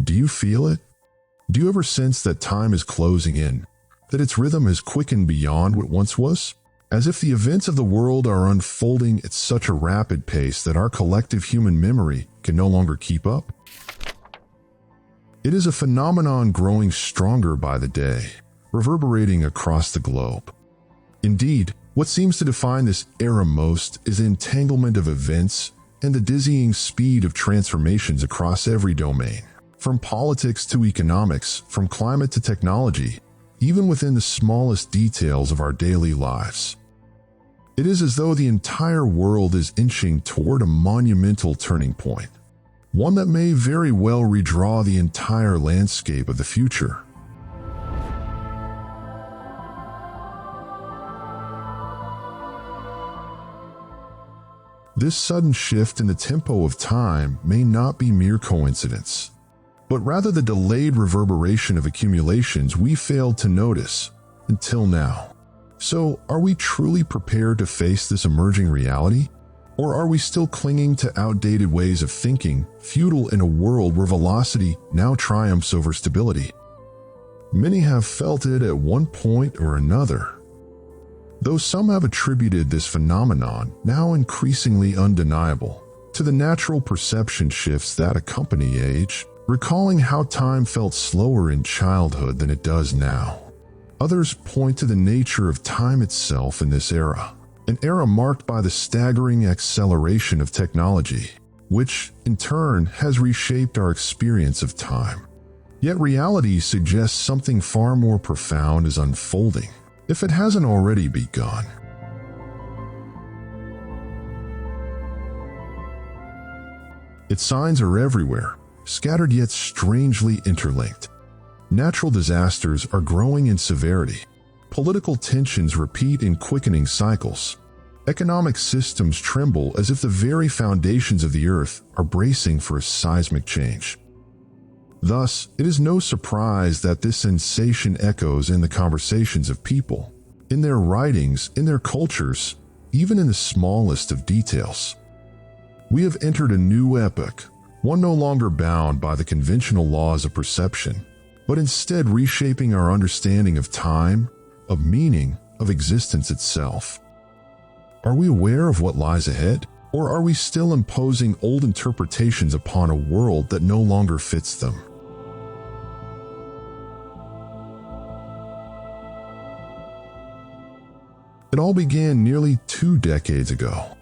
Do you feel it? Do you ever sense that time is closing in, that its rhythm has quickened beyond what once was? As if the events of the world are unfolding at such a rapid pace that our collective human memory can no longer keep up? It is a phenomenon growing stronger by the day, reverberating across the globe. Indeed, what seems to define this era most is the entanglement of events and the dizzying speed of transformations across every domain. From politics to economics, from climate to technology, even within the smallest details of our daily lives. It is as though the entire world is inching toward a monumental turning point, one that may very well redraw the entire landscape of the future. This sudden shift in the tempo of time may not be mere coincidence, but rather the delayed reverberation of accumulations we failed to notice until now. So, are we truly prepared to face this emerging reality? Or are we still clinging to outdated ways of thinking, futile in a world where velocity now triumphs over stability? Many have felt it at one point or another, though some have attributed this phenomenon, now increasingly undeniable, to the natural perception shifts that accompany age, recalling how time felt slower in childhood than it does now. Others point to the nature of time itself in this era, an era marked by the staggering acceleration of technology, which, in turn, has reshaped our experience of time. Yet reality suggests something far more profound is unfolding, if it hasn't already begun. Its signs are everywhere, scattered yet strangely interlinked. Natural disasters are growing in severity. Political tensions repeat in quickening cycles. Economic systems tremble as if the very foundations of the earth are bracing for a seismic change. Thus, it is no surprise that this sensation echoes in the conversations of people, in their writings, in their cultures, even in the smallest of details. We have entered a new epoch, one no longer bound by the conventional laws of perception, but instead reshaping our understanding of time, of meaning, of existence itself. Are we aware of what lies ahead, or are we still imposing old interpretations upon a world that no longer fits them? It all began nearly 2 decades ago,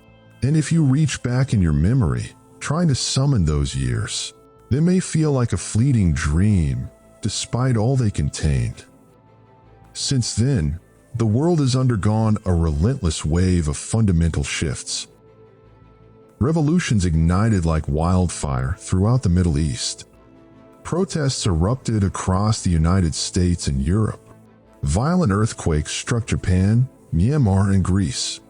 and if you reach back in your memory, trying to summon those years, they may feel like a fleeting dream, despite all they contained. Since then, the world has undergone a relentless wave of fundamental shifts. Revolutions ignited like wildfire throughout the Middle East. Protests erupted across the United States and Europe. Violent earthquakes struck Japan, Myanmar, and Greece.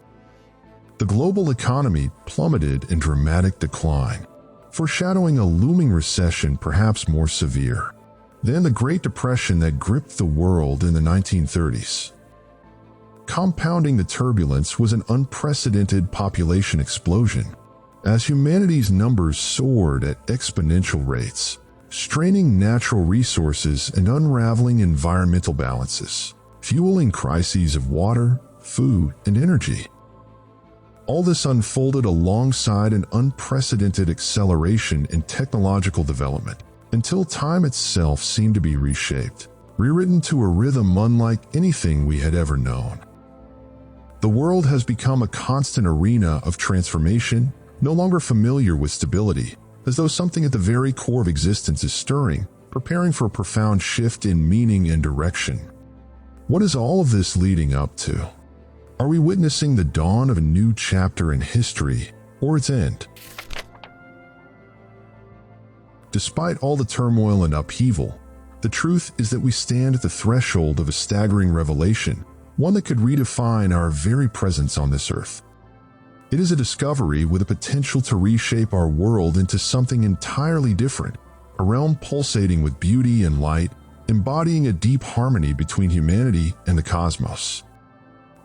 The global economy plummeted in dramatic decline, foreshadowing a looming recession perhaps more severe than the Great Depression that gripped the world in the 1930s. Compounding the turbulence was an unprecedented population explosion, as humanity's numbers soared at exponential rates, straining natural resources and unraveling environmental balances, fueling crises of water, food, and energy. All this unfolded alongside an unprecedented acceleration in technological development, until time itself seemed to be reshaped, rewritten to a rhythm unlike anything we had ever known. The world has become a constant arena of transformation, no longer familiar with stability, as though something at the very core of existence is stirring, preparing for a profound shift in meaning and direction. What is all of this leading up to? Are we witnessing the dawn of a new chapter in history, or its end? Despite all the turmoil and upheaval, the truth is that we stand at the threshold of a staggering revelation, one that could redefine our very presence on this earth. It is a discovery with the potential to reshape our world into something entirely different, a realm pulsating with beauty and light, embodying a deep harmony between humanity and the cosmos.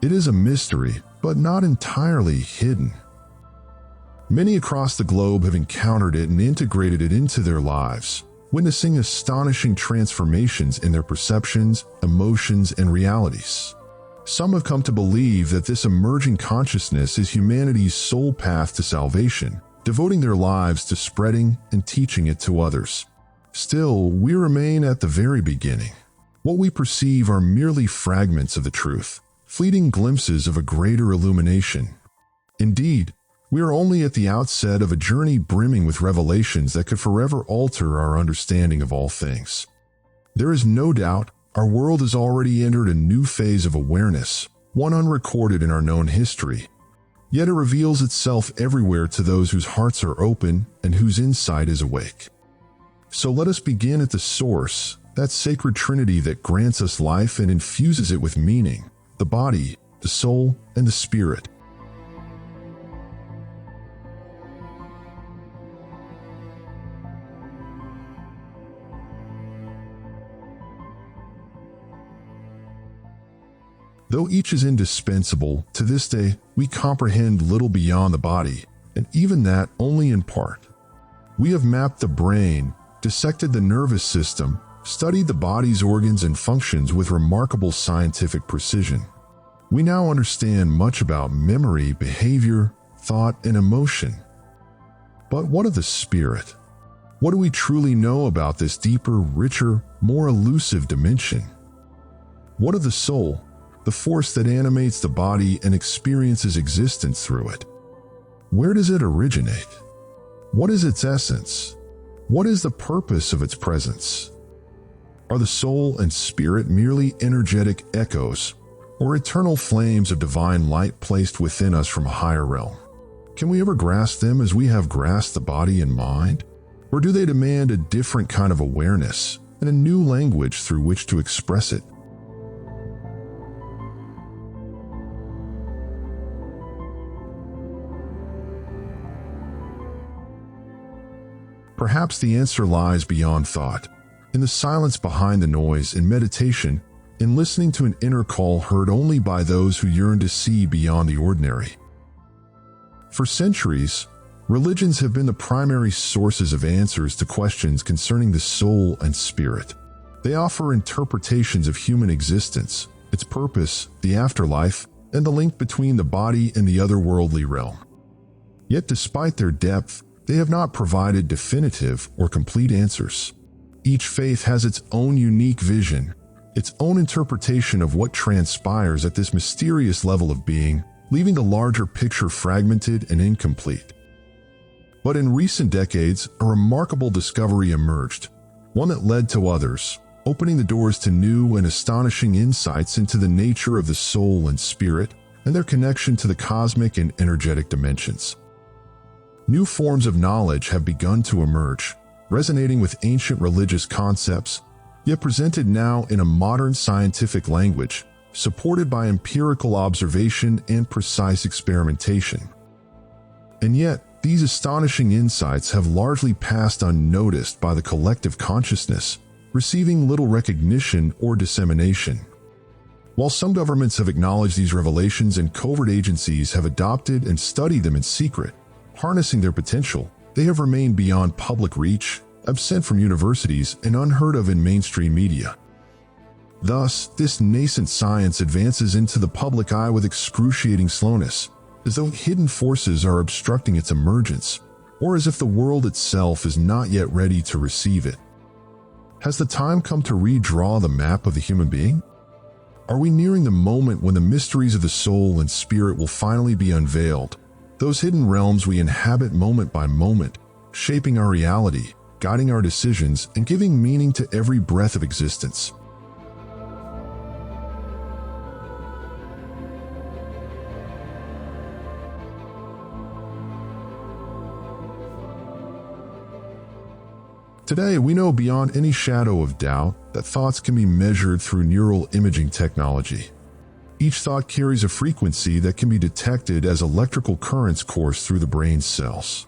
It is a mystery, but not entirely hidden. Many across the globe have encountered it and integrated it into their lives, witnessing astonishing transformations in their perceptions, emotions, and realities. Some have come to believe that this emerging consciousness is humanity's sole path to salvation, devoting their lives to spreading and teaching it to others. Still, we remain at the very beginning. What we perceive are merely fragments of the truth, fleeting glimpses of a greater illumination. Indeed, we are only at the outset of a journey brimming with revelations that could forever alter our understanding of all things. There is no doubt our world has already entered a new phase of awareness, one unrecorded in our known history. Yet it reveals itself everywhere to those whose hearts are open and whose insight is awake. So let us begin at the source, that sacred trinity that grants us life and infuses it with meaning: the body, the soul, and the spirit. Though each is indispensable, to this day we comprehend little beyond the body, and even that only in part. We have mapped the brain, dissected the nervous system, studied the body's organs and functions with remarkable scientific precision. We now understand much about memory, behavior, thought, and emotion. But what of the spirit? What do we truly know about this deeper, richer, more elusive dimension? What of the soul, the force that animates the body and experiences existence through it? Where does it originate? What is its essence? What is the purpose of its presence? Are the soul and spirit merely energetic echoes, or eternal flames of divine light placed within us from a higher realm? Can we ever grasp them as we have grasped the body and mind? Or do they demand a different kind of awareness and a new language through which to express it? Perhaps the answer lies beyond thought, in the silence behind the noise, in meditation, in listening to an inner call heard only by those who yearn to see beyond the ordinary. For centuries, religions have been the primary sources of answers to questions concerning the soul and spirit. They offer interpretations of human existence, its purpose, the afterlife, and the link between the body and the otherworldly realm. Yet despite their depth, they have not provided definitive or complete answers. Each faith has its own unique vision, its own interpretation of what transpires at this mysterious level of being, leaving the larger picture fragmented and incomplete. But in recent decades, a remarkable discovery emerged, one that led to others, opening the doors to new and astonishing insights into the nature of the soul and spirit and their connection to the cosmic and energetic dimensions. New forms of knowledge have begun to emerge, resonating with ancient religious concepts, yet presented now in a modern scientific language, supported by empirical observation and precise experimentation. And yet, these astonishing insights have largely passed unnoticed by the collective consciousness, receiving little recognition or dissemination. While some governments have acknowledged these revelations and covert agencies have adopted and studied them in secret, harnessing their potential, they have remained beyond public reach, absent from universities, and unheard of in mainstream media. Thus, this nascent science advances into the public eye with excruciating slowness, as though hidden forces are obstructing its emergence, or as if the world itself is not yet ready to receive it. Has the time come to redraw the map of the human being? Are we nearing the moment when the mysteries of the soul and spirit will finally be unveiled? Those hidden realms we inhabit moment by moment, shaping our reality, guiding our decisions, and giving meaning to every breath of existence. Today, we know beyond any shadow of doubt that thoughts can be measured through neural imaging technology. Each thought carries a frequency that can be detected as electrical currents course through the brain's cells.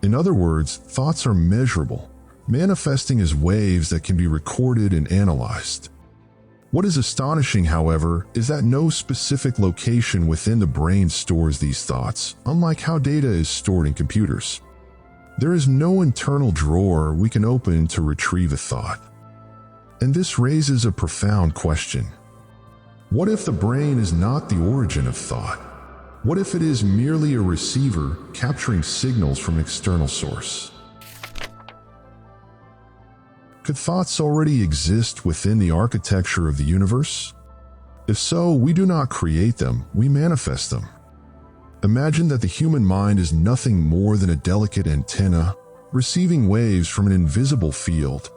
In other words, thoughts are measurable, manifesting as waves that can be recorded and analyzed. What is astonishing, however, is that no specific location within the brain stores these thoughts, unlike how data is stored in computers. There is no internal drawer we can open to retrieve a thought. And this raises a profound question. What if the brain is not the origin of thought? What if it is merely a receiver capturing signals from external source? Could thoughts already exist within the architecture of the universe? If so, we do not create them, we manifest them. Imagine that the human mind is nothing more than a delicate antenna, receiving waves from an invisible field,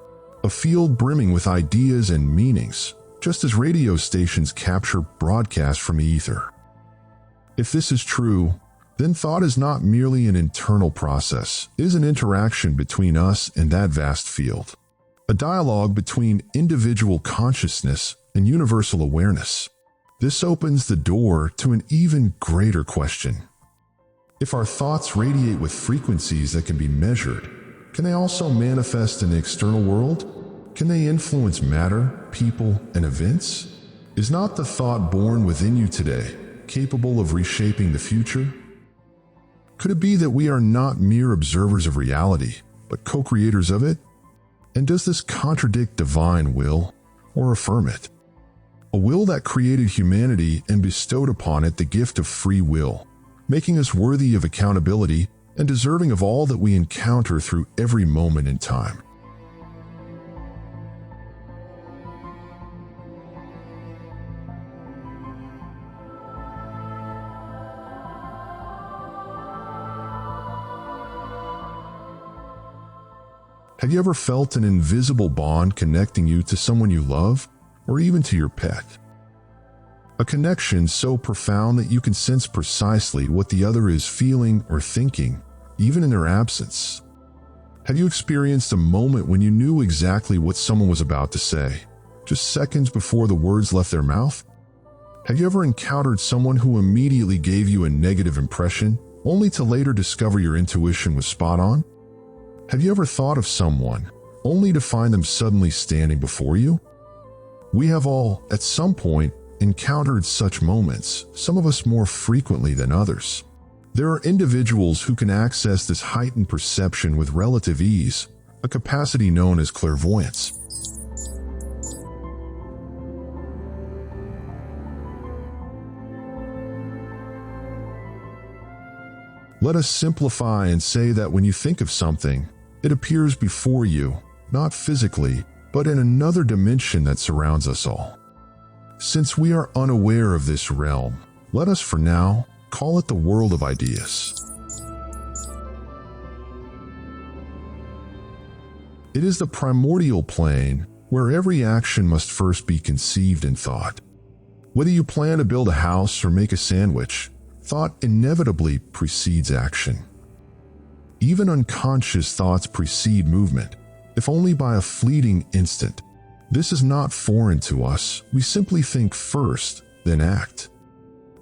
a field brimming with ideas and meanings, just as radio stations capture broadcasts from ether. If this is true, then thought is not merely an internal process, it is an interaction between us and that vast field. A dialogue between individual consciousness and universal awareness. This opens the door to an even greater question. If our thoughts radiate with frequencies that can be measured, can they also manifest in the external world? Can they influence matter, people, and events? Is not the thought born within you today capable of reshaping the future? Could it be that we are not mere observers of reality, but co-creators of it? And does this contradict divine will, or affirm it? A will that created humanity and bestowed upon it the gift of free will, making us worthy of accountability and deserving of all that we encounter through every moment in time. Have you ever felt an invisible bond connecting you to someone you love, or even to your pet? A connection so profound that you can sense precisely what the other is feeling or thinking, even in their absence. Have you experienced a moment when you knew exactly what someone was about to say, just seconds before the words left their mouth? Have you ever encountered someone who immediately gave you a negative impression, only to later discover your intuition was spot on? Have you ever thought of someone, only to find them suddenly standing before you? We have all, at some point, encountered such moments, some of us more frequently than others. There are individuals who can access this heightened perception with relative ease, a capacity known as clairvoyance. Let us simplify and say that when you think of something, it appears before you, not physically, but in another dimension that surrounds us all. Since we are unaware of this realm, let us for now call it the world of ideas. It is the primordial plane where every action must first be conceived in thought. Whether you plan to build a house or make a sandwich, thought inevitably precedes action. Even unconscious thoughts precede movement, if only by a fleeting instant. This is not foreign to us. We simply think first, then act.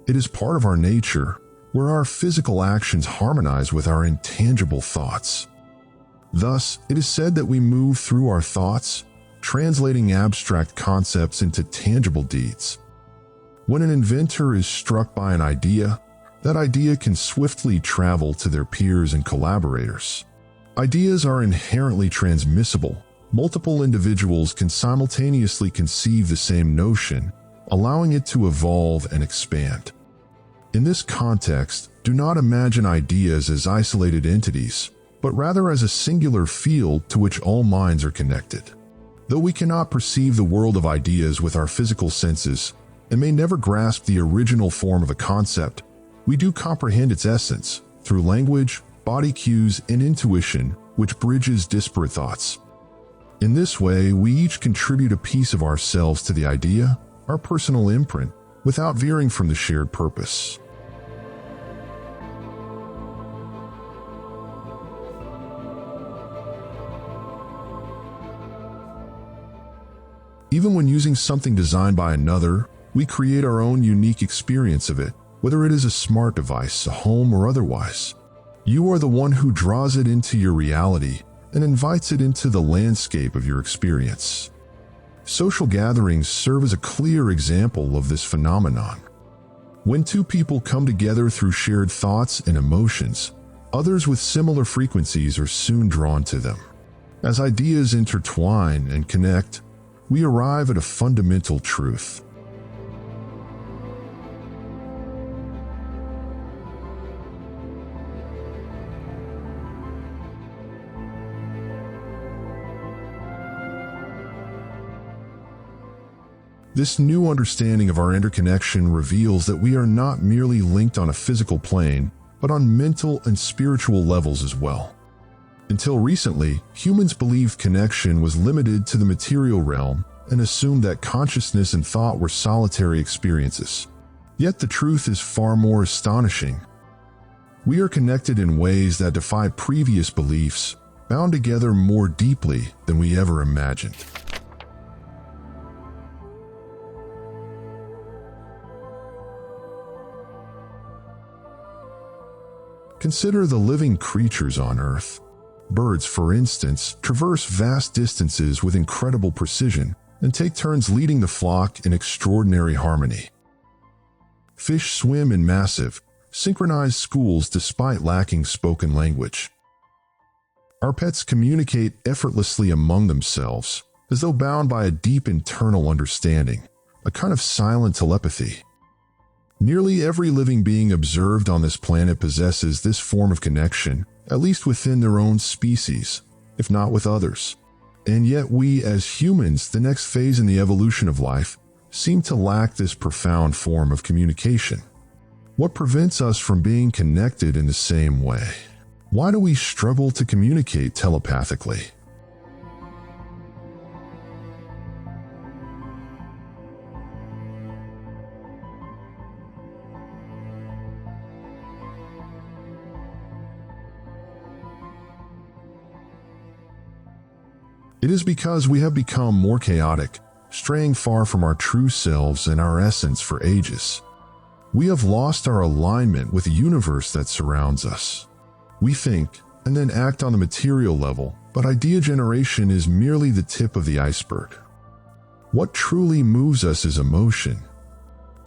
It is part of our nature, where our physical actions harmonize with our intangible thoughts. Thus, it is said that we move through our thoughts, translating abstract concepts into tangible deeds. When an inventor is struck by an idea, that idea can swiftly travel to their peers and collaborators. Ideas are inherently transmissible. Multiple individuals can simultaneously conceive the same notion, allowing it to evolve and expand. In this context, do not imagine ideas as isolated entities, but rather as a singular field to which all minds are connected. Though we cannot perceive the world of ideas with our physical senses and may never grasp the original form of a concept, we do comprehend its essence through language, body cues, and intuition, which bridges disparate thoughts. In this way, we each contribute a piece of ourselves to the idea, our personal imprint, without veering from the shared purpose. Even when using something designed by another, we create our own unique experience of it, whether it is a smart device, a home, or otherwise. You are the one who draws it into your reality and invites it into the landscape of your experience. Social gatherings serve as a clear example of this phenomenon. When two people come together through shared thoughts and emotions, Others with similar frequencies are soon drawn to them. As ideas intertwine and connect, we arrive at a fundamental truth. This new understanding of our interconnection reveals that we are not merely linked on a physical plane, but on mental and spiritual levels as well. Until recently, humans believed connection was limited to the material realm and assumed that consciousness and thought were solitary experiences. Yet the truth is far more astonishing. We are connected in ways that defy previous beliefs, bound together more deeply than we ever imagined. Consider the living creatures on Earth. Birds, for instance, traverse vast distances with incredible precision and take turns leading the flock in extraordinary harmony. Fish swim in massive, synchronized schools despite lacking spoken language. Our pets communicate effortlessly among themselves, as though bound by a deep internal understanding, a kind of silent telepathy. Nearly every living being observed on this planet possesses this form of connection, at least within their own species, if not with others. And yet we, as humans, the next phase in the evolution of life, seem to lack this profound form of communication. What prevents us from being connected in the same way? Why do we struggle to communicate telepathically? It is because we have become more chaotic, straying far from our true selves and our essence for ages. We have lost our alignment with the universe that surrounds us. We think and then act on the material level, but idea generation is merely the tip of the iceberg. What truly moves us is emotion.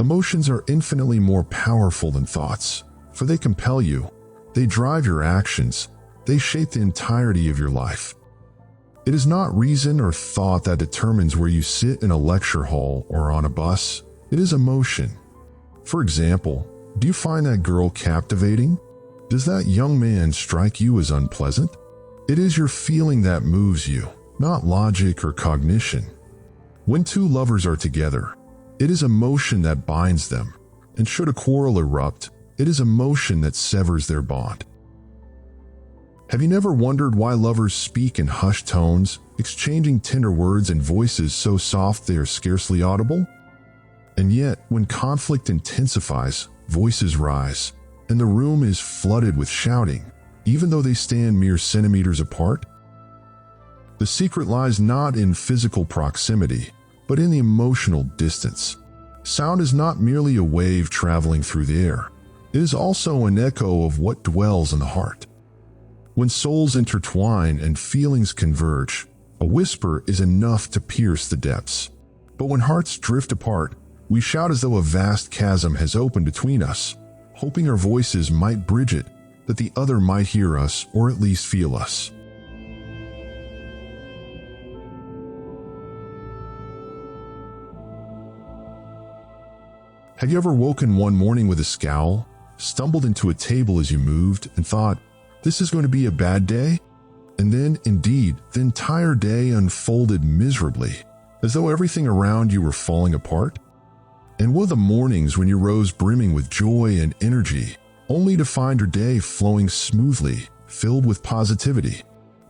Emotions are infinitely more powerful than thoughts, for they compel you, they drive your actions, they shape the entirety of your life. It is not reason or thought that determines where you sit in a lecture hall or on a bus. It is emotion. For example, do you find that girl captivating? Does that young man strike you as unpleasant? It is your feeling that moves you, not logic or cognition. When two lovers are together, it is emotion that binds them, and should a quarrel erupt, it is emotion that severs their bond. Have you never wondered why lovers speak in hushed tones, exchanging tender words and voices so soft they are scarcely audible? And yet, when conflict intensifies, voices rise, and the room is flooded with shouting, even though they stand mere centimeters apart? The secret lies not in physical proximity, but in the emotional distance. Sound is not merely a wave traveling through the air. It is also an echo of what dwells in the heart. When souls intertwine and feelings converge, a whisper is enough to pierce the depths. But when hearts drift apart, we shout as though a vast chasm has opened between us, hoping our voices might bridge it, that the other might hear us or at least feel us. Have you ever woken one morning with a scowl, stumbled into a table as you moved, and thought, "This is going to be a bad day"? And then, indeed, the entire day unfolded miserably, as though everything around you were falling apart? And what of the mornings when you rose brimming with joy and energy, only to find your day flowing smoothly, filled with positivity?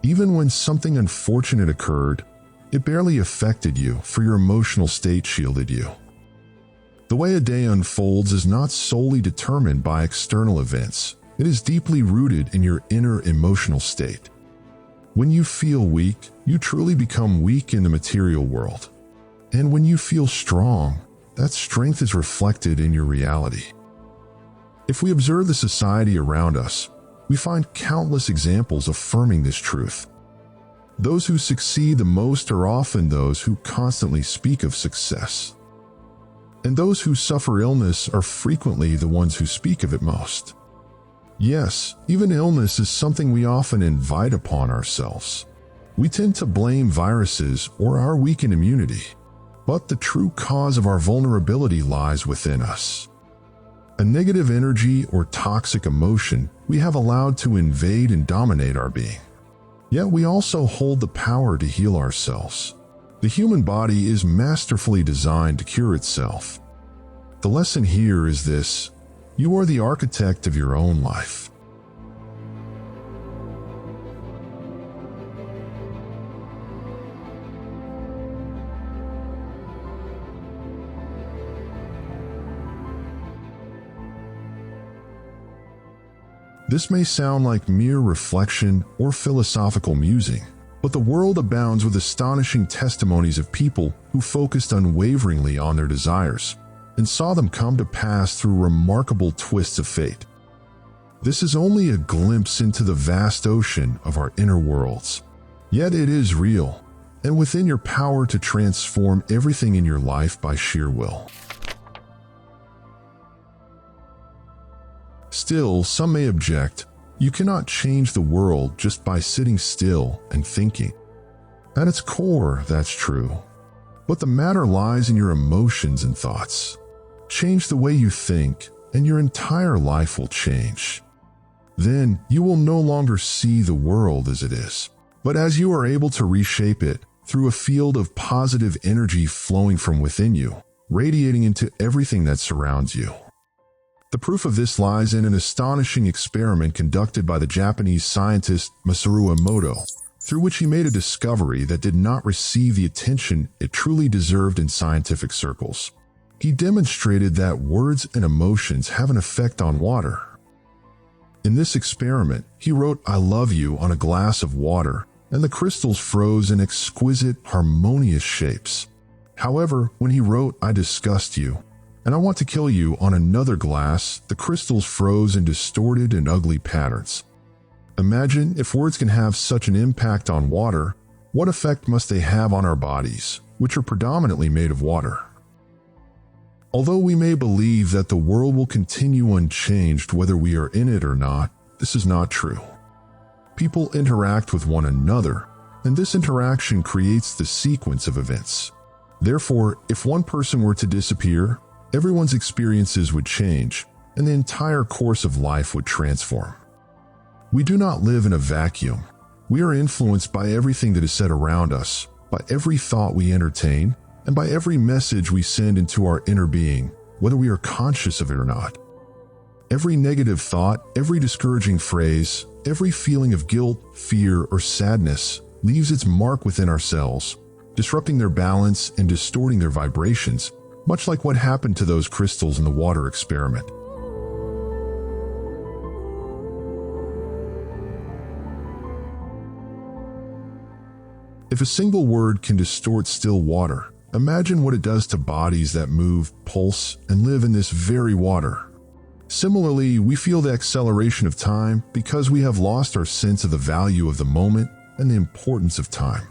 Even when something unfortunate occurred, it barely affected you, for your emotional state shielded you. The way a day unfolds is not solely determined by external events. It is deeply rooted in your inner emotional state. When you feel weak, you truly become weak in the material world. And when you feel strong, that strength is reflected in your reality. If we observe the society around us, we find countless examples affirming this truth. Those who succeed the most are often those who constantly speak of success. And those who suffer illness are frequently the ones who speak of it most. Yes, even illness is something we often invite upon ourselves. We tend to blame viruses or our weakened immunity, but the true cause of our vulnerability lies within us. A negative energy or toxic emotion we have allowed to invade and dominate our being. Yet we also hold the power to heal ourselves. The human body is masterfully designed to cure itself. The lesson here is this: you are the architect of your own life. This may sound like mere reflection or philosophical musing, but the world abounds with astonishing testimonies of people who focused unwaveringly on their desires and saw them come to pass through remarkable twists of fate. This is only a glimpse into the vast ocean of our inner worlds. Yet it is real, and within your power to transform everything in your life by sheer will. Still, some may object, you cannot change the world just by sitting still and thinking. At its core, that's true. But the matter lies in your emotions and thoughts. Change the way you think, and your entire life will change. Then, you will no longer see the world as it is, but as you are able to reshape it through a field of positive energy flowing from within you, radiating into everything that surrounds you. The proof of this lies in an astonishing experiment conducted by the Japanese scientist Masaru Emoto, through which he made a discovery that did not receive the attention it truly deserved in scientific circles. He demonstrated that words and emotions have an effect on water. In this experiment, he wrote "I love you" on a glass of water, and the crystals froze in exquisite, harmonious shapes. However, when he wrote "I disgust you" and "I want to kill you" on another glass, the crystals froze in distorted and ugly patterns. Imagine if words can have such an impact on water, what effect must they have on our bodies, which are predominantly made of water? Although we may believe that the world will continue unchanged whether we are in it or not, this is not true. People interact with one another, and this interaction creates the sequence of events. Therefore, if one person were to disappear, everyone's experiences would change, and the entire course of life would transform. We do not live in a vacuum. We are influenced by everything that is said around us, by every thought we entertain, and by every message we send into our inner being, whether we are conscious of it or not. Every negative thought, every discouraging phrase, every feeling of guilt, fear, or sadness leaves its mark within our cells, disrupting their balance and distorting their vibrations, much like what happened to those crystals in the water experiment. If a single word can distort still water, imagine what it does to bodies that move, pulse, and live in this very water. Similarly, we feel the acceleration of time because we have lost our sense of the value of the moment and the importance of time.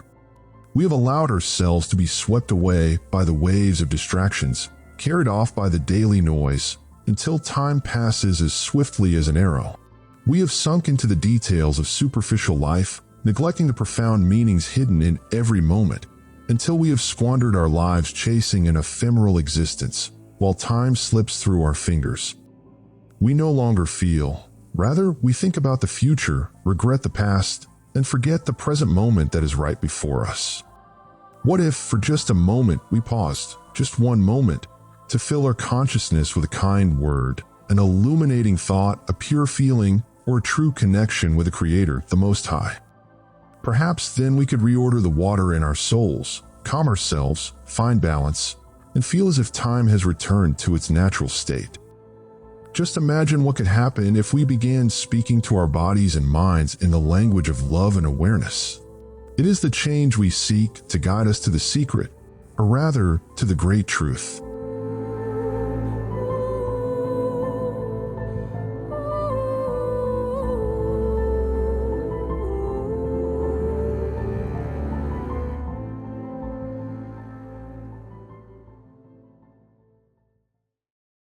We have allowed ourselves to be swept away by the waves of distractions, carried off by the daily noise, until time passes as swiftly as an arrow. We have sunk into the details of superficial life, neglecting the profound meanings hidden in every moment, until we have squandered our lives chasing an ephemeral existence, while time slips through our fingers. We no longer feel. Rather, we think about the future, regret the past, and forget the present moment that is right before us. What if, for just a moment, we paused, just one moment, to fill our consciousness with a kind word, an illuminating thought, a pure feeling, or a true connection with the Creator, the Most High? Perhaps then we could reorder the water in our souls, calm ourselves, find balance, and feel as if time has returned to its natural state. Just imagine what could happen if we began speaking to our bodies and minds in the language of love and awareness. It is the change we seek to guide us to the secret, or rather, to the great truth.